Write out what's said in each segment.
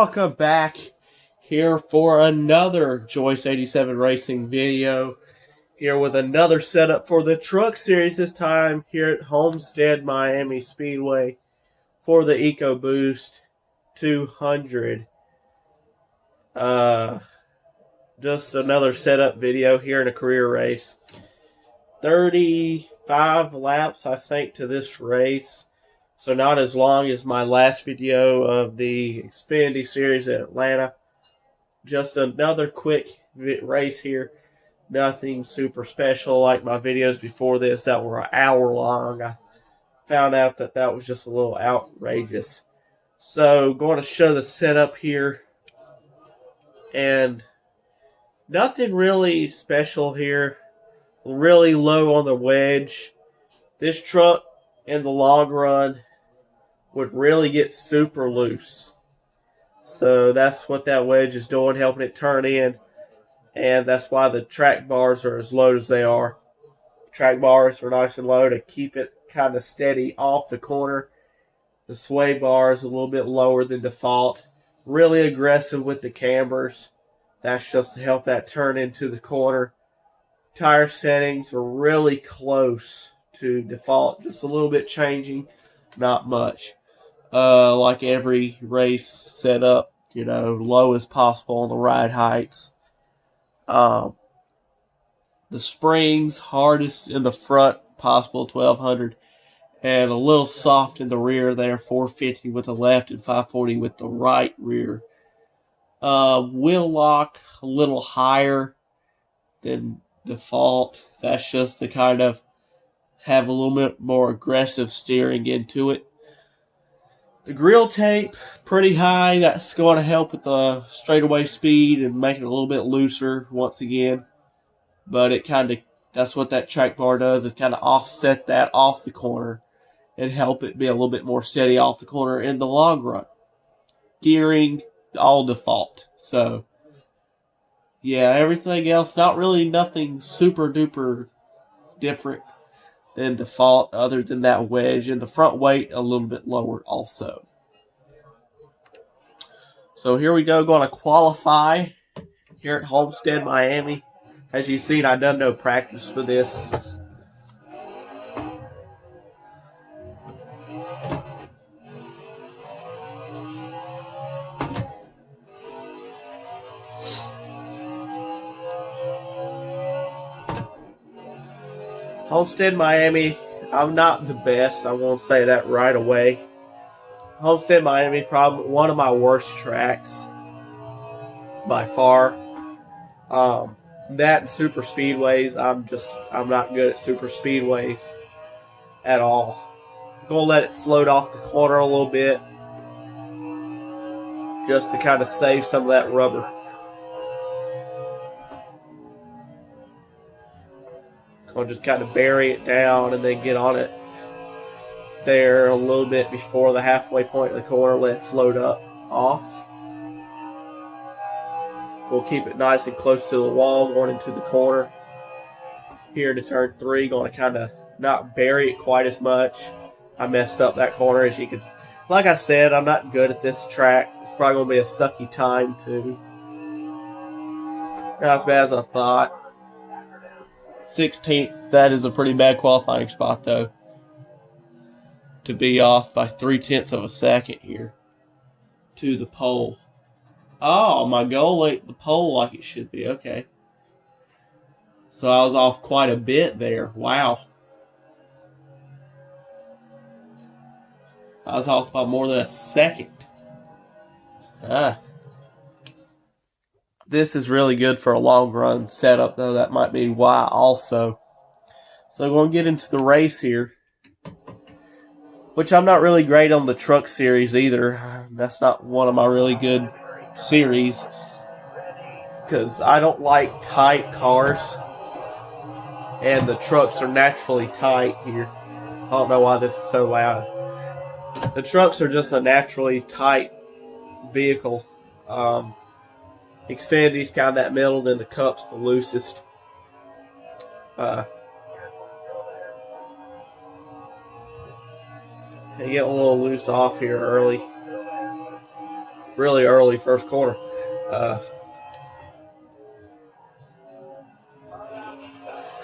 Welcome back here for another Joyce 87 Racing video. Here with another setup for the Truck Series, this time here at Homestead, Miami Speedway for the EcoBoost 200. Just another setup video here in a career race. 35 laps, I think, to this race. So not as long as my last video of the Xfinity Series at Atlanta. Just another quick race here. Nothing super special like my videos before this that were an hour long. I found out that that was just a little outrageous. So going to show the setup here. And nothing really special here. Really low on the wedge. This truck in the long run would really get super loose. So that's what that wedge is doing, helping it turn in. And that's why the track bars are as low as they are. Track bars are nice and low to keep it kind of steady off the corner. The sway bar is a little bit lower than default. Really aggressive with the cambers. That's just to help that turn into the corner. Tire settings are really close to default. Just a little bit changing. Not much. Like every race setup, low as possible on the ride heights. The springs hardest in the front, possible 1200, and a little soft in the rear there, 450 with the left and 540 with the right rear. Wheel lock a little higher than default. That's just to kind of have a little bit more aggressive steering into it. The grill tape, pretty high. That's going to help with the straightaway speed and make it a little bit looser once again. But that's what that track bar does, is kind of offset that off the corner and help it be a little bit more steady off the corner in the long run. Gearing, all default. So, yeah, everything else, nothing super duper different than default, other than that wedge, and the front weight a little bit lower also. So here we go, going to qualify here at Homestead, Miami. As you've seen, I've done no practice for this. Homestead, Miami, I'm not the best. I won't say that right away. Homestead, Miami, probably one of my worst tracks by far. That and super speedways, I'm not good at super speedways at all. I'm going to let it float off the corner a little bit just to kind of save some of that rubber. I'll just kind of bury it down and then get on it there a little bit before the halfway point of the corner, let it float up off. We'll keep it nice and close to the wall going into the corner. Here to turn 3, going to kind of not bury it quite as much. I messed up that corner, as you can see. Like I said, I'm not good at this track. It's probably going to be a sucky time too. Not as bad as I thought. 16th, that is a pretty bad qualifying spot though. To be off by 0.3 of a second here to the pole. Oh, my goal ain't the pole like it should be. Okay. So I was off quite a bit there. Wow. I was off by more than a second. This is really good for a long run setup, though. That might be why also. So I'm going to get into the race here, which I'm not really great on the truck series either. That's not one of my really good series, because I don't like tight cars, and the trucks are naturally tight here. I don't know why this is so loud. The trucks are just a naturally tight vehicle. Xfinity's kind of that middle, then the Cup's the loosest. They get a little loose off here early. really early first corner.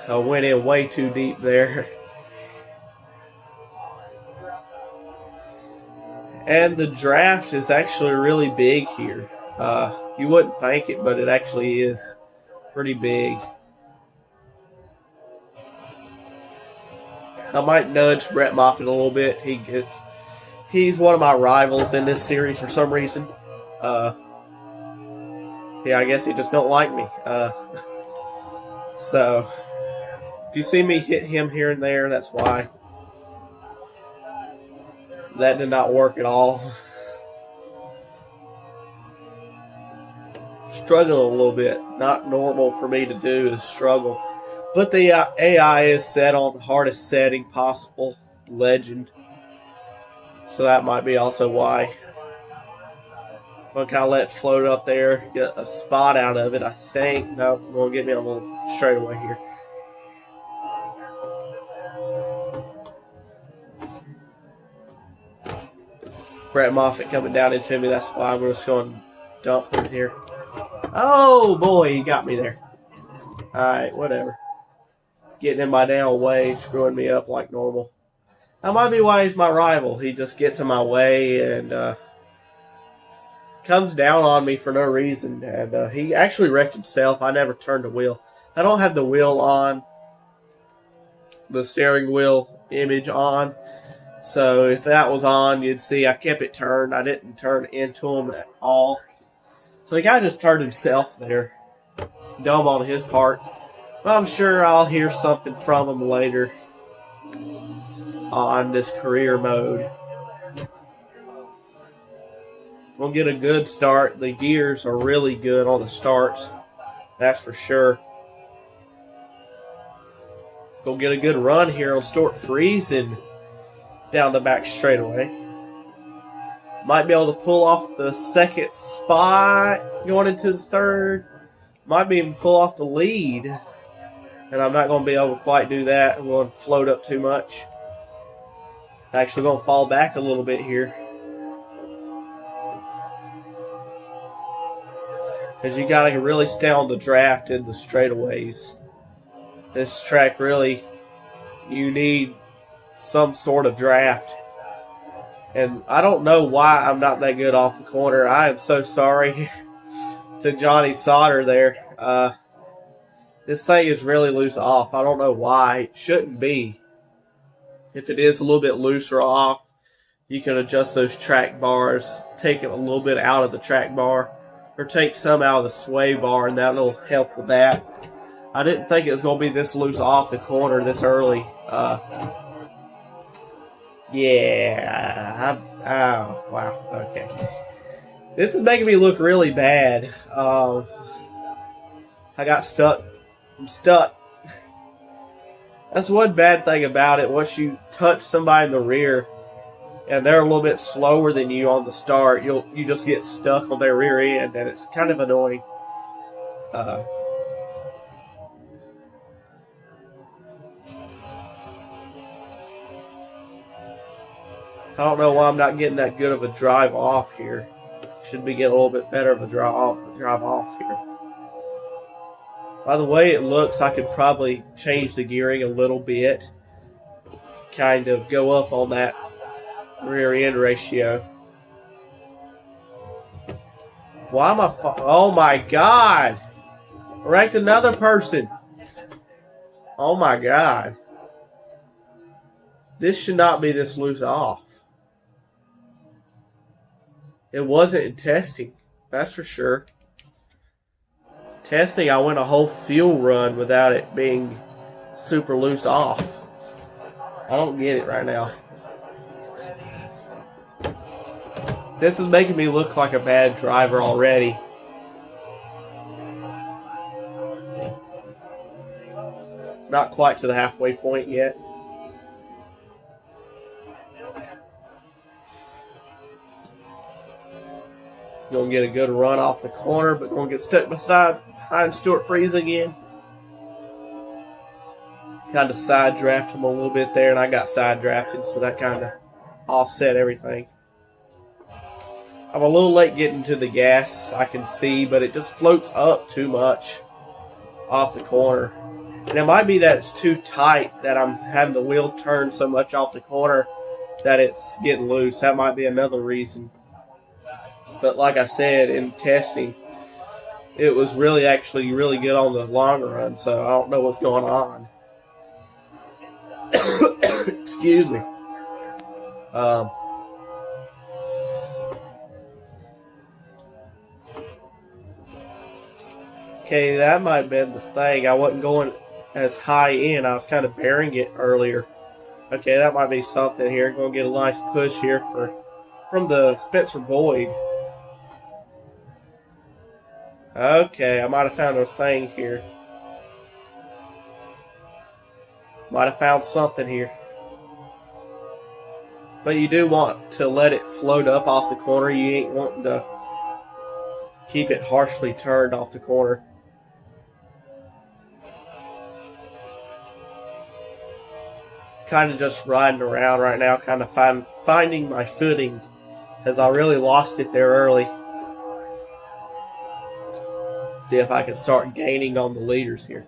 I went in way too deep there. And the draft is actually really big here. You wouldn't think it, but it actually is pretty big. I might nudge Brett Moffitt a little bit. He's one of my rivals in this series for some reason. Yeah, I guess he just don't like me. So if you see me hit him here and there, that's why. That did not work at all. Struggling a little bit. Not normal for me to do is struggle. But the AI is set on the hardest setting possible. Legend. So that might be also why. I'm going to kind of let it float up there. Get a spot out of it, I think. No, I'm going to get me a little straightaway here. Brett Moffitt coming down into me. That's why I'm just going to dump him here. Oh, boy, he got me there. Alright, whatever. Getting in my damn way, screwing me up like normal. That might be why he's my rival. He just gets in my way and comes down on me for no reason. And he actually wrecked himself. I never turned the wheel. I don't have the wheel on. The steering wheel image on. So if that was on, you'd see I kept it turned. I didn't turn into him at all. So the guy just turned himself there. Dumb on his part. But I'm sure I'll hear something from him later on this career mode. We'll get a good start. The gears are really good on the starts. That's for sure. We'll get a good run here on Stuart freezing down the back straightaway. Might be able to pull off the second spot going into the third. Might be able to pull off the lead. And I'm not going to be able to quite do that. I'm going to float up too much. Actually going to fall back a little bit here. Because you got to really stay on the draft in the straightaways. This track really, you need some sort of draft. And I don't know why I'm not that good off the corner. I am so sorry to Johnny Sauter there. This thing is really loose off. I don't know why. It shouldn't be. If it is a little bit looser off, you can adjust those track bars, take it a little bit out of the track bar, or take some out of the sway bar, and that'll help with that. I didn't think it was going to be this loose off the corner this early. Yeah. Oh, wow. Okay. This is making me look really bad. I got stuck. I'm stuck. That's one bad thing about it. Once you touch somebody in the rear and they're a little bit slower than you on the start, you just get stuck on their rear end, and it's kind of annoying. I don't know why I'm not getting that good of a drive off here. Should be getting a little bit better of a drive off here. By the way it looks, I could probably change the gearing a little bit. Kind of go up on that rear end ratio. Why am I... Oh my God! I wrecked another person. Oh my God. This should not be this loose off. It wasn't in testing. That's for sure. Testing, I went a whole fuel run without it being super loose off. I don't get it right now. This is making me look like a bad driver already. Not quite to the halfway point yet. Gonna get a good run off the corner, but gonna get stuck behind Stuart Freeze again. Kind of side draft him a little bit there, and I got side drafted, so that kind of offset everything. I'm a little late getting to the gas, I can see, but it just floats up too much off the corner. And it might be that it's too tight, that I'm having the wheel turn so much off the corner that it's getting loose. That might be another reason. But like I said, in testing, it was actually really good on the long run, so I don't know what's going on. Excuse me. Okay, that might have been the thing. I wasn't going as high in. I was kind of bearing it earlier. Okay, that might be something here. Going to get a nice push here from the Spencer Boyd. Okay, I might have found a thing here. Might have found something here. But you do want to let it float up off the corner. You ain't wanting to keep it harshly turned off the corner. Kind of just riding around right now, kind of finding my footing, as I really lost it there early. See if I can start gaining on the leaders here.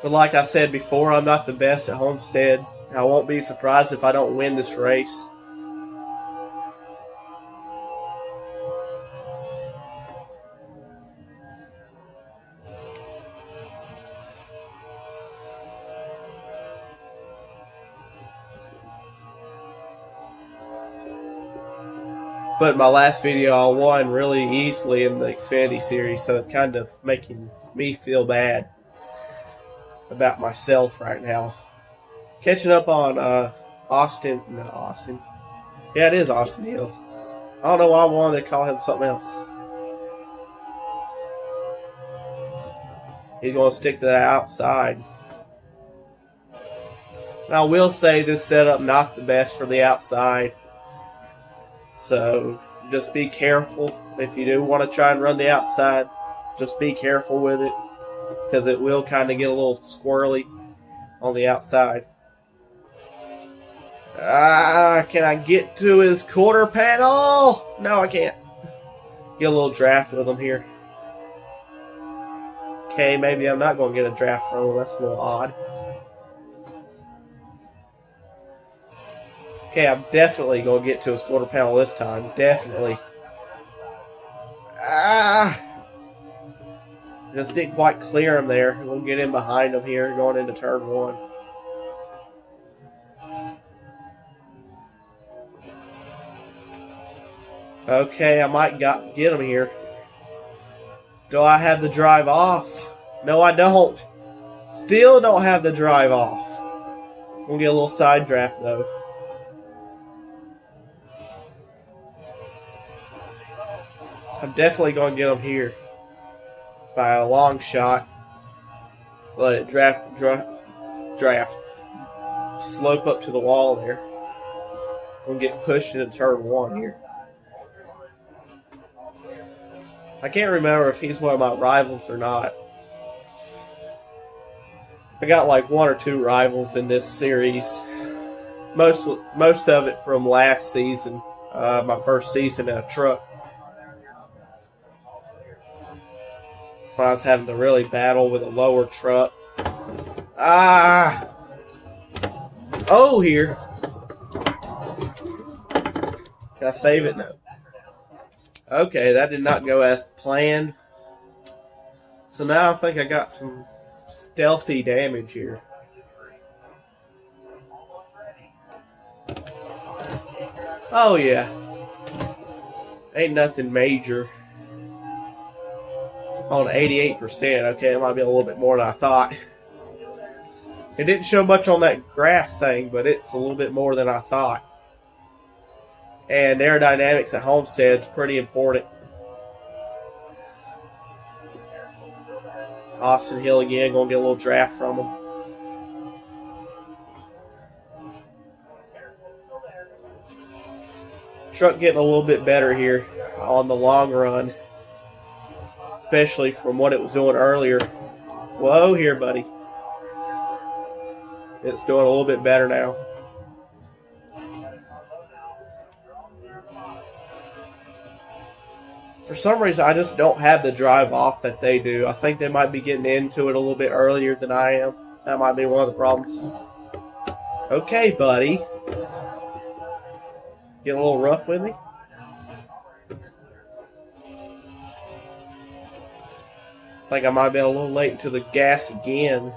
But like I said before, I'm not the best at Homestead. I won't be surprised if I don't win this race. But in my last video, I won really easily in the Xfinity series, so it's kind of making me feel bad about myself right now. Catching up on Austin. Yeah, it is Austin Hill. I don't know why I wanted to call him something else. He's going to stick to the outside. And I will say this setup not the best for the outside. So just be careful. If you do want to try and run the outside, just be careful with it, because it will kind of get a little squirrely on the outside. Can I get to his quarter panel? No, I can't. Get a little draft with him here. Okay, maybe I'm not going to get a draft from him. That's a little odd. Okay, I'm definitely going to get to his quarter panel this time. Definitely. Just didn't quite clear him there. We'll get in behind him here going into turn one. Okay, I might get him here. Do I have the drive off? No, I don't. Still don't have the drive off. We'll get a little side draft though. I'm definitely going to get him here by a long shot. Let it draft, slope up to the wall there. We'll get pushed into turn one here. I can't remember if he's one of my rivals or not. I got like one or two rivals in this series. Most of it from last season, my first season in a truck. When I was having to really battle with a lower truck. Oh, here. Can I save it? No. Okay, that did not go as planned. So now I think I got some stealthy damage here. Oh, yeah. Ain't nothing major. On 88%. Okay, it might be a little bit more than I thought. It didn't show much on that graph thing, but it's a little bit more than I thought. And aerodynamics at Homestead is pretty important. Austin Hill again, going to get a little draft from him. Truck getting a little bit better here on the long run. Especially from what it was doing earlier. Whoa here, buddy. It's doing a little bit better now. For some reason, I just don't have the drive off that they do. I think they might be getting into it a little bit earlier than I am. That might be one of the problems. Okay, buddy. Get a little rough with me? I think I might be a little late to the gas again.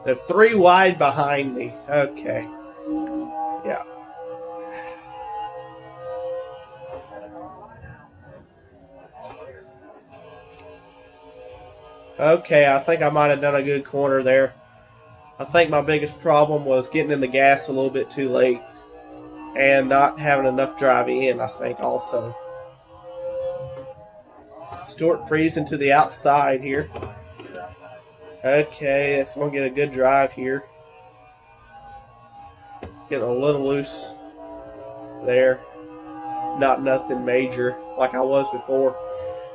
They're 3 wide behind me. Okay. Yeah. Okay, I think I might have done a good corner there. I think my biggest problem was getting in the gas a little bit too late. And not having enough drive in, I think, also. Stewart freezing to the outside here. Okay, it's going to get a good drive here. Getting a little loose there. Not nothing major like I was before.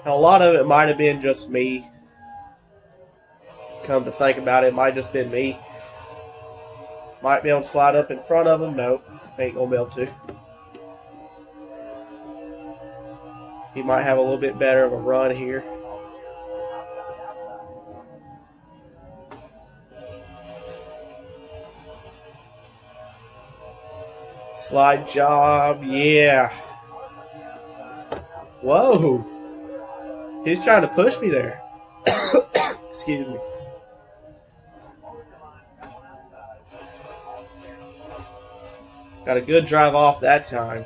Now, a lot of it might have been just me. Come to think about it, it might have just been me. Might be able to slide up in front of him. Nope, ain't going to be able to. He might have a little bit better of a run here. Slide job, yeah. Whoa. He's trying to push me there. Excuse me. Got a good drive off that time.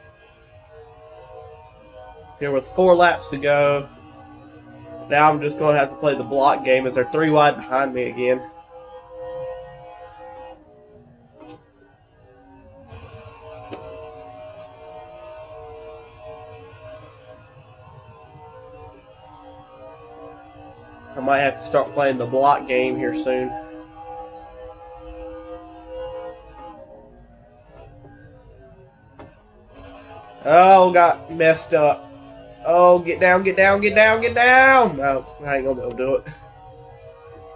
Here with 4 laps to go. Now I'm just going to have to play the block game as they're 3 wide behind me again. I might have to start playing the block game here soon. Oh, got messed up. Oh, get down, get down, get down, get down. No, I ain't going to be able to do it.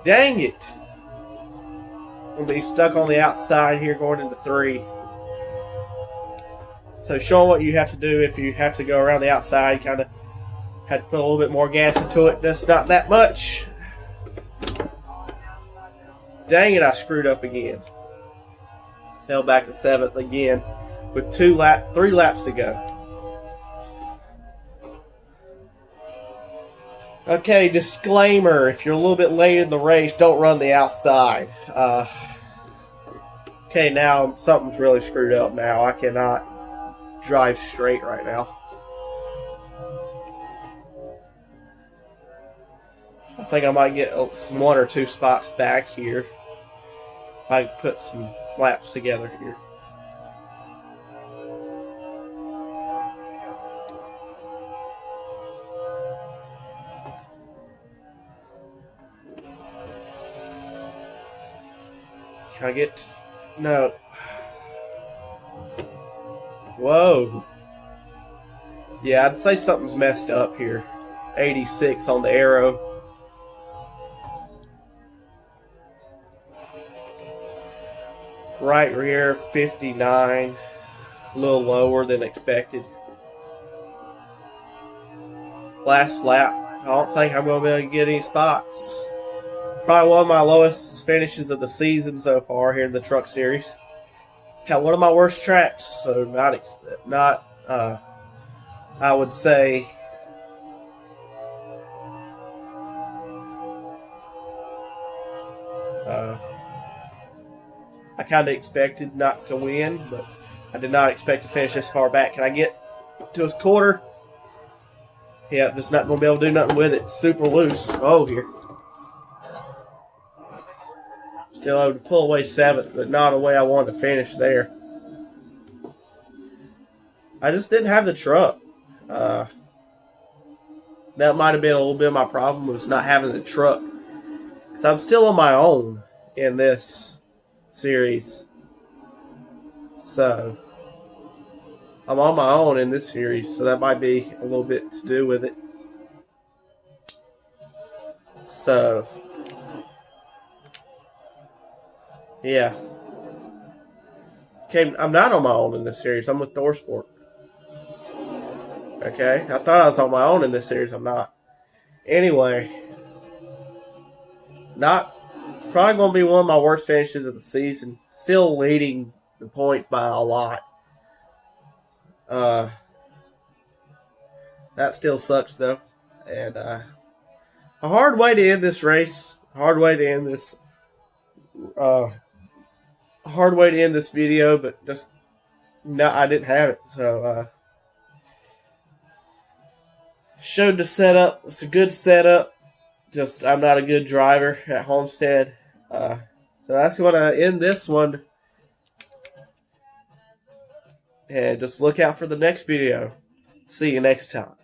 Dang it. I'm going to be stuck on the outside here going into 3. So showing what you have to do if you have to go around the outside, kind of had to put a little bit more gas into it. That's not that much. Dang it, I screwed up again. Fell back to 7th again with 3 laps to go. Okay, disclaimer, if you're a little bit late in the race, don't run the outside. Okay, now something's really screwed up now. I cannot drive straight right now. I think I might get 1 or 2 spots back here if I put some laps together here. Can I get... No. Whoa. Yeah, I'd say something's messed up here. 86 on the arrow. Right rear, 59. A little lower than expected. Last lap. I don't think I'm going to be able to get any spots. Probably one of my lowest finishes of the season so far here in the Truck Series. Had one of my worst tracks, so not I would say I kind of expected not to win, but I did not expect to finish this far back. Can I get to his quarter? Yeah, just not going to be able to do nothing with it. It's super loose. Oh, here. Still able to pull away 7th, but not the way I wanted to finish there. I just didn't have the truck. That might have been a little bit of my problem, was not having the truck. Because I'm still on my own in this series. So, I'm on my own in this series, so that might be a little bit to do with it. So, yeah. Okay, I'm not on my own in this series. I'm with ThorSport. Okay, I thought I was on my own in this series. I'm not. Anyway, not probably going to be one of my worst finishes of the season. Still leading the points by a lot. Uh, that still sucks though, and a hard way to end this race. Hard way to end this. Uh, hard way to end this video, but just no, I didn't have it. So showed the setup. It's a good setup. Just I'm not a good driver at Homestead. So that's going to end this one. And just look out for the next video. See you next time.